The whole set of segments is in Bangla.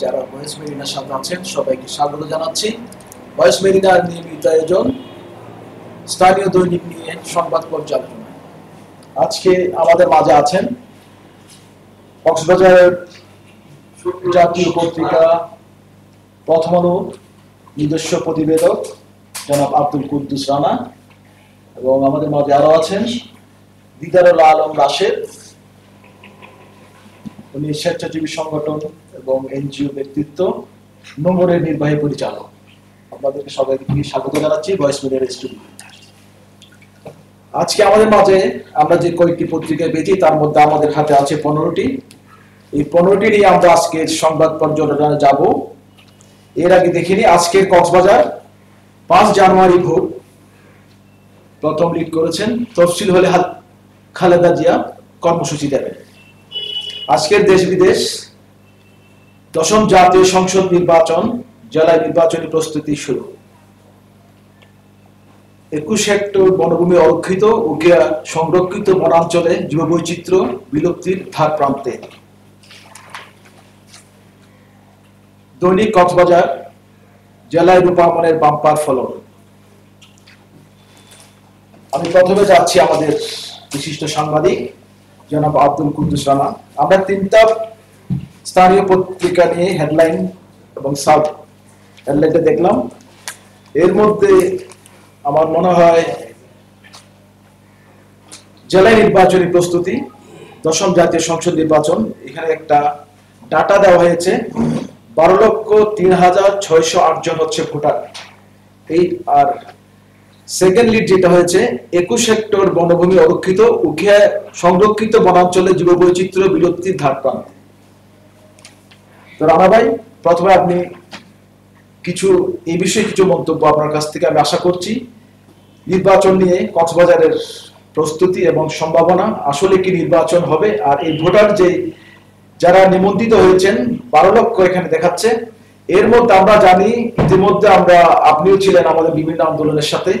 যারা ভয়েস মেরিনার সাথে আছেন সবাইকে স্বাগত জানাচ্ছি। ভয়েস মেরিনার নিয়মিত আয়োজন স্থানীয় দৈনিক নিয়ে সংবাদ পর্যালোচনা। আজকে আমাদের মাঝে আছেন কক্সবাজারের জাতীয় পত্রিকা প্রথম আলো নিজস্ব প্রতিবেদক জনাব আব্দুল কুদ্দুস রানা, এবং আমাদের মাঝে আরো আছেন দিদারুল আলম রাশেদ, উনি স্বেচ্ছাসেবী সংগঠন এবং এনজিও ব্যক্তিত্ব নোংরের নির্বাহী পরিচালক। আপনাদেরকে সবাইকে স্বাগত জানাচ্ছি ভয়েস মিডিয়ার স্টুডিও। আজকে আমাদের মাঝে আমরা যে কয়েকটি পত্রিকায় পেয়েছি তার মধ্যে আমাদের হাতে আছে 15টি। এই 15টি নিয়ে আমরা আজকে সংবাদ পর্যালোচনায় যাব। এর আগে দেখিনি আজকের কক্সবাজার 5 জানুয়ারি ভোর প্রথম লিড করেছেন তফসিল হলে খালেদা জিয়া কর্মসূচি দেবেন। আজকের দেশ বিদেশ 10ম জাতীয় সংসদ নির্বাচন, জেলায় নির্বাচনী প্রস্তুতি শুরু। 21 হেক্টর বনভূমি অরক্ষিত ও সংরক্ষিত বনাঞ্চলে জীববৈচিত্র্য বিলুপ্তির ধার প্রান্তে। দৈনিক কক্সবাজার জেলায় রূপামনের বাম্পার ফলন। আমি প্রথমে যাচ্ছি আমাদের বিশিষ্ট সাংবাদিক জনাব আব্দুল কুদ্দুস রানা। আমরা 3টা স্থানীয় পত্রিকা নিয়ে হেডলাইন এবং সাব হেডলাইনটা দেখলাম। এর মধ্যে আমার মনে হয় জেলা নির্বাচনী প্রস্তুতি, 10ম জাতীয় সংসদ নির্বাচন, এখানে একটা ডাটা দেওয়া হয়েছে। 12,03,608 জন হচ্ছে ভোটার। এই আর সেকেন্ড লিড যেটা হয়েছে 21 হেক্টর বনভূমি অরক্ষিত ও সংরক্ষিত বনাঞ্চলে জীববৈচিত্র্য বিলুপ্তির ধার প্রান্তে। তো রানা ভাই, প্রথমে আপনি এই বিষয়ে কিছু মন্তব্য আপনার কাছ থেকে আমি আশা করছি। নির্বাচন নিয়ে কক্সবাজারের প্রস্তুতি এবং সম্ভাবনা, আসলে কি নির্বাচন হবে, আর এই ভোটার যারা নিবন্ধিত হয়েছেন 12 লক্ষ এখানে দেখাচ্ছে। এর মধ্যে আমরা জানি ইতিমধ্যে আপনিও ছিলেন আমাদের বিভিন্ন আন্দোলনের সাথে,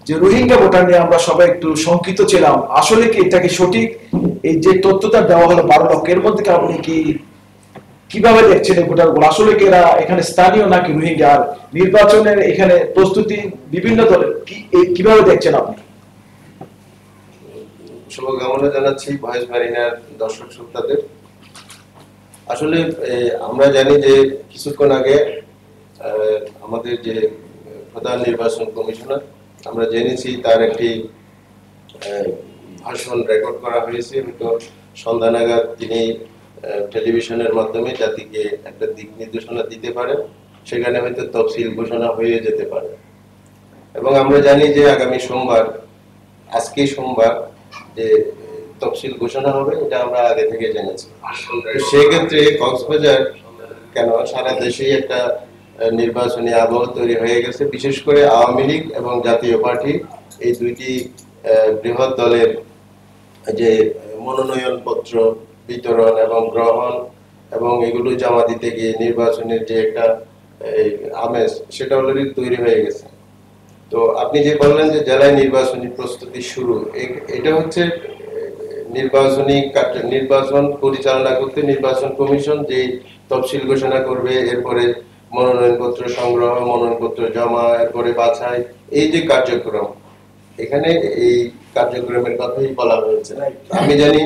যে রোহিঙ্গা ভোটার নিয়ে আমরা সবাই একটু শঙ্কিত ছিলাম। আসলে কি এটা কি সঠিক? এই যে তথ্যটা দেওয়া হলো 12 লক্ষ, এর মধ্যে আপনি কিভাবে দেখছেন এই ভোটারগুলো? আসলে কি এরা এখানে স্থানীয় নাকি রোহিঙ্গা? আর নির্বাচনের এখানে প্রস্তুতি বিভিন্ন দলের কিভাবে দেখছেন আপনি? শুভকামনা জানাচ্ছি ভয়েস মেরিনার দর্শক শ্রোতাদের। আসলে আমরা জানি যে কিছুক্ষণ আগে আমাদের যে প্রধান নির্বাচন কমিশনার, আমরা জেনেছি তার একটি ভাষণ রেকর্ড করা হয়েছে। হয়তো সন্ধ্যা নাগাদ তিনি টেলিভিশনের মাধ্যমে জাতিকে একটা দিক নির্দেশনা দিতে পারেন, সেখানে হয়তো তফসিল ঘোষণা হয়ে যেতে পারে। এবং আমরা জানি যে আগামী সোমবার, আজকে সোমবার, যে তফসিল ঘোষণা হবে, এটা আমরা আগে থেকে জেনেছি। সেক্ষেত্রে কক্সবাজার কেন সারা দেশেই একটা নির্বাচনী আবহ তৈরি হয়ে গেছে। বিশেষ করে আওয়ামী লীগ এবং জাতীয় পার্টি, এই দুইটি বৃহৎ দলের যে মনোনয়ন পত্র বিতরণ এবং গ্রহণ এবং এগুলো জমা দিতে গিয়ে নির্বাচনের যে একটা আমেজ, সেটা অলরেডি তৈরি হয়ে গেছে। তো আপনি যে বললেন যে জেলায় নির্বাচনী প্রস্তুতি শুরু, এটা হচ্ছে নির্বাচন পরিচালনা করতে নির্বাচন কমিশন যে তফসিল ঘোষণা করবে, এরপরে মনোনয়নপত্র সংগ্রহ, মনোনয়নপত্র জমা, এরপরে বাছাই, এই যে কার্যক্রম, এখানে এই কার্যক্রমের কথাই বলা হয়েছে। আমি জানি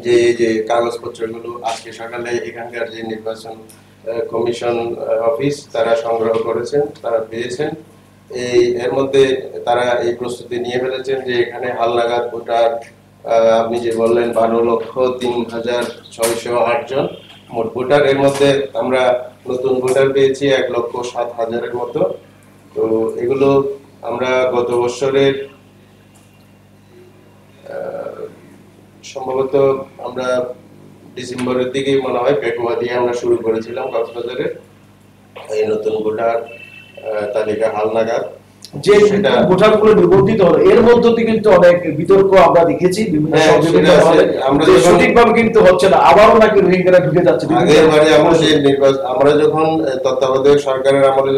যে এই যে কাগজপত্রগুলো আজকে সকালে এখানকার যে নির্বাচন কমিশন অফিস তারা সংগ্রহ করেছেন, তারা পেয়েছেন। এর মধ্যে তারা এই প্রস্তুতি নিয়ে ফেলেছেন যে এখানে হালনাগাদ ভোটার, আপনি যে বললেন 12,03,608 জন মোট ভোটার। এর মধ্যে আমরা নতুন ভোটার পেয়েছি 1,07,000-এর মতো। তো এগুলো আমরা গত বছরের সম্ভবত আমরা ডিসেম্বরের দিকে মনে হয় পেকুয়া দিয়ে আমরা শুরু করেছিলাম কক্সবাজারে এই নতুন ভোটার তালিকা হালনাগাদ। যে ভোটারগুলো নিবন্ধিত হলো, এর মধ্যে কিন্তু অনেক বিতর্ক আমরা দেখেছি বিভিন্ন সঠিকভাবে কিন্তু হচ্ছে না, আবারও নাকি রোহিঙ্গারা ঢুকে যাচ্ছে। আগের বারে আমরা যখন তত্ত্বাবধায়ক সরকারের আমলে